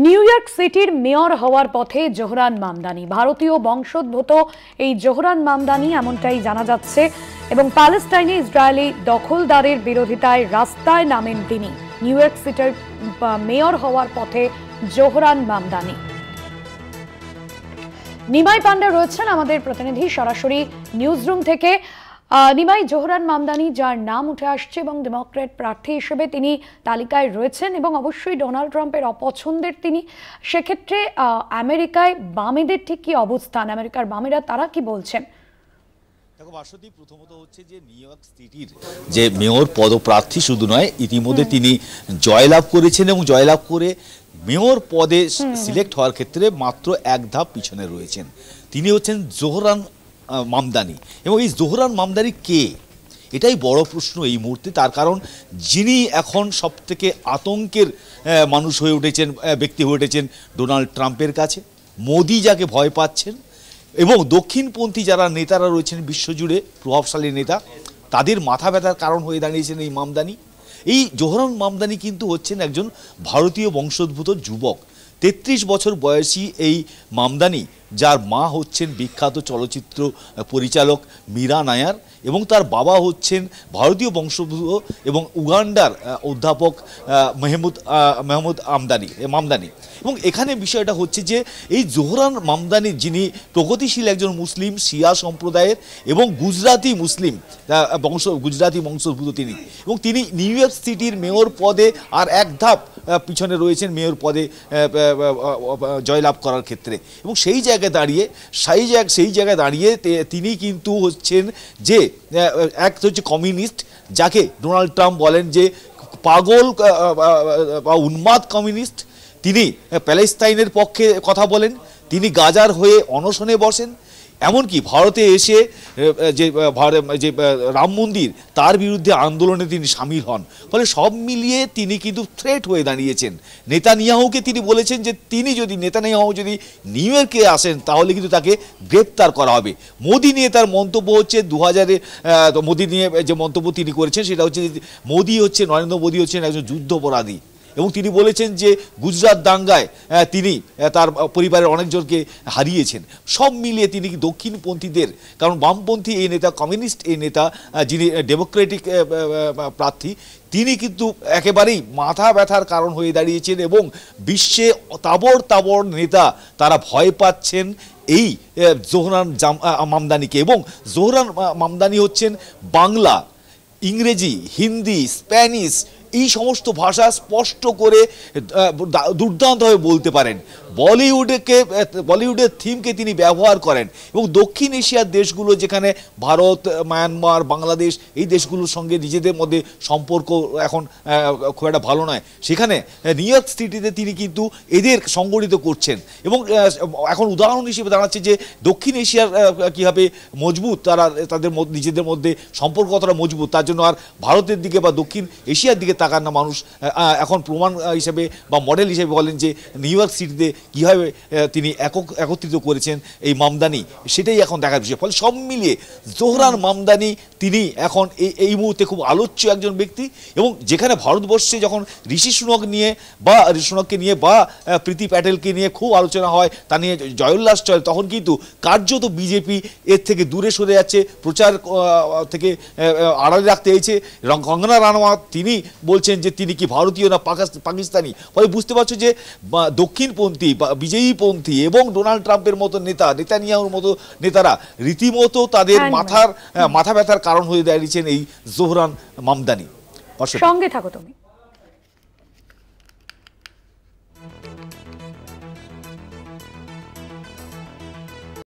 New York সিটির mayor হওয়ার পথে জোহরান মামদানি। ভারতীয় বংশোদ্ভূত এই জোহরান মামদানি এমনটাই জানা যাচ্ছে এবং প্যালেস্টাইনে ইসরায়েলি দখলদারের বিরোধিতায় রাস্তায় নামেন তিনি। নিউ ইয়র্ক সিটির মেয়র হওয়ার পথে জোহরান মামদানি। নিমাই পান্ডা রয়েছেন আমাদের প্রতিনিধি সরাসরি নিউজরুম থেকে। নিমাই, জোহরান মামদানি যার নাম উঠে আসছে এবং ডেমোক্র্যাট প্রার্থী হিসেবে তিনি তালিকায় রয়েছেন এবং অবশ্যই ডোনাল্ড ট্রাম্পের অপছন্দের তিনি, সেক্ষেত্রে আমেরিকায় বামেদের ঠিক কি অবস্থান, আমেরিকার বামেরা তারা কি বলছেন? দেখো বাসন্তী, প্রথমত হচ্ছে যে নিউ ইয়র্ক সিটির যে মেয়র পদপ্রার্থী শুধু নয়, ইতিমধ্যে তিনি জয়লাভ করেছেন এবং জয়লাভ করে মেয়র পদে সিলেক্ট হওয়ার ক্ষেত্রে মাত্র এক ধাপ পিছনে রয়েছেন। তিনি হচ্ছেন জোহরান মামদানি। এবং এই জোহরান মামদানি কে, এটাই বড় প্রশ্ন এই মুহূর্তে। তার কারণ যিনি এখন সবথেকে আতঙ্কের মানুষ হয়ে উঠেছেন, ব্যক্তি হয়ে উঠেছেন ডোনাল্ড ট্রাম্পের কাছে। মোদি যাকে ভয় পাচ্ছেন এবং দক্ষিণপন্থী যারা নেতারা রয়েছেন বিশ্বজুড়ে প্রভাবশালী নেতা, তাদের মাথা ব্যথার কারণ হয়ে দাঁড়িয়েছেন এই মামদানি। এই জোহরান মামদানি কিন্তু হচ্ছেন একজন ভারতীয় বংশোদ্ভূত যুবক। 33 বছর বয়সী এই মামদানি, যার মা হচ্ছেন বিখ্যাত চলচ্চিত্র পরিচালক মীরা নায়ার এবং তার বাবা হচ্ছেন ভারতীয় বংশোদ্ভূত এবং উগান্ডার অধ্যাপক মেহমুদ মামদানি। এবং এখানে বিষয়টা হচ্ছে যে এই জোহরান মামদানি, যিনি প্রগতিশীল একজন মুসলিম শিয়া সম্প্রদায়ের এবং গুজরাটি বংশোদ্ভূত তিনি, এবং তিনি নিউ ইয়র্ক সিটির মেয়র পদে আর এক ধাপ পিছনে রয়েছেন মেয়র পদে জয়লাভ করার ক্ষেত্রে। এবং সেই জায়গায় দাঁড়িয়ে তিনি কিন্তু হচ্ছেন যে এক হচ্ছে কমিউনিস্ট, যাকে ডোনাল্ড ট্রাম্প বলেন যে পাগল বা উন্মাদ কমিউনিস্ট। তিনি প্যালেস্টাইনের পক্ষে কথা বলেন, তিনি গাজার হয়ে অনশনে বসেন, এমনকি ভারতে এসে যে রাম মন্দির তার বিরুদ্ধে আন্দোলনে তিনি সামিল হন। ফলে সব মিলিয়ে তিনি কিন্তু থ্রেট হয়ে দাঁড়িয়েছেন। নেতানিয়াহুকে তিনি বলেছেন যে নেতানিয়াহু যদি নিউ ইয়র্কে আসেন তাহলে কিন্তু তাকে গ্রেপ্তার করা হবে। মোদি নিয়ে তার মন্তব্য হচ্ছে মোদি নিয়ে যে মন্তব্য তিনি করেছেন সেটা হচ্ছে নরেন্দ্র মোদি হচ্ছেন একজন যুদ্ধাপরাধী। এবং তিনি বলেছেন যে গুজরাট দাঙ্গায় তিনি তার পরিবারের অনেকজনকে হারিয়েছেন। সব মিলিয়ে তিনি দক্ষিণপন্থীদের, কারণ বামপন্থী এই নেতা, কমিউনিস্ট এই নেতা, যিনি ডেমোক্রেটিক প্রার্থী, তিনি কিন্তু একেবারেই মাথা ব্যথার কারণ হয়ে দাঁড়িয়েছেন এবং বিশ্বে তাবড় নেতা তারা ভয় পাচ্ছেন এই জোহরান মামদানিকে। এবং জোহরান মামদানি হচ্ছেন বাংলা, ইংরেজি, হিন্দি, স্প্যানিশ এই সমস্ত ভাষা স্পষ্ট করে দুর্দান্তভাবে বলতে পারেন। বলিউডের থিমকে তিনি ব্যবহার করেন এবং দক্ষিণ এশিয়ার দেশগুলো, যেখানে ভারত, মায়ানমার, বাংলাদেশ, এই দেশগুলোর সঙ্গে নিজেদের মধ্যে সম্পর্ক এখন খুব একটা ভালো নয়, সেখানে নিউ ইয়র্ক সিটিতে তিনি কিন্তু এদের সংগঠিত করছেন। এবং এখন উদাহরণ হিসেবে দাঁড়াচ্ছে যে দক্ষিণ এশিয়ার কীভাবে মজবুত, তাদের নিজেদের মধ্যে সম্পর্ক কতটা মজবুত, তার জন্য আর ভারতের দিকে বা দক্ষিণ এশিয়ার দিকে তাকান না মানুষ। এখন প্রমাণ হিসেবে বা মডেল হিসেবে বলেন যে নিউ ইয়র্ক সিটিতে কীভাবে তিনি একত্রিত করেছেন এই মামদানি, সেটাই এখন দেখার বিষয়। ফলে সব মিলিয়ে জোহরান মামদানি তিনি এখন এই মুহূর্তে খুব আলোচ্য একজন ব্যক্তি। এবং যেখানে ভারতবর্ষে যখন ঋষি সুনককে নিয়ে বা প্রীতি প্যাটেলকে নিয়ে খুব আলোচনা হয়, তা নিয়ে জয়োল্লাস চলে, তখন কিন্তু কার্যত বিজেপি এর থেকে দূরে সরে যাচ্ছে, প্রচার থেকে আড়ালে রাখতে হয়েছে। কঙ্গনা রানাওয়াত তিনি বলছেন যে তিনি কি ভারতীয় না পাকিস্তানি। ফলে বুঝতে পারছো যে দক্ষিণপন্থী বা বিজয়ীপন্থী এবং ডোনাল্ড ট্রাম্পের মতো নেতা, নেতানিয়াহুর মতো নেতারা রীতিমতো তাদের মাথা ব্যথার কারণ হয়ে দাঁড়িয়েছেন এই জোহরান মামদানি। সঙ্গে থাকো তুমি।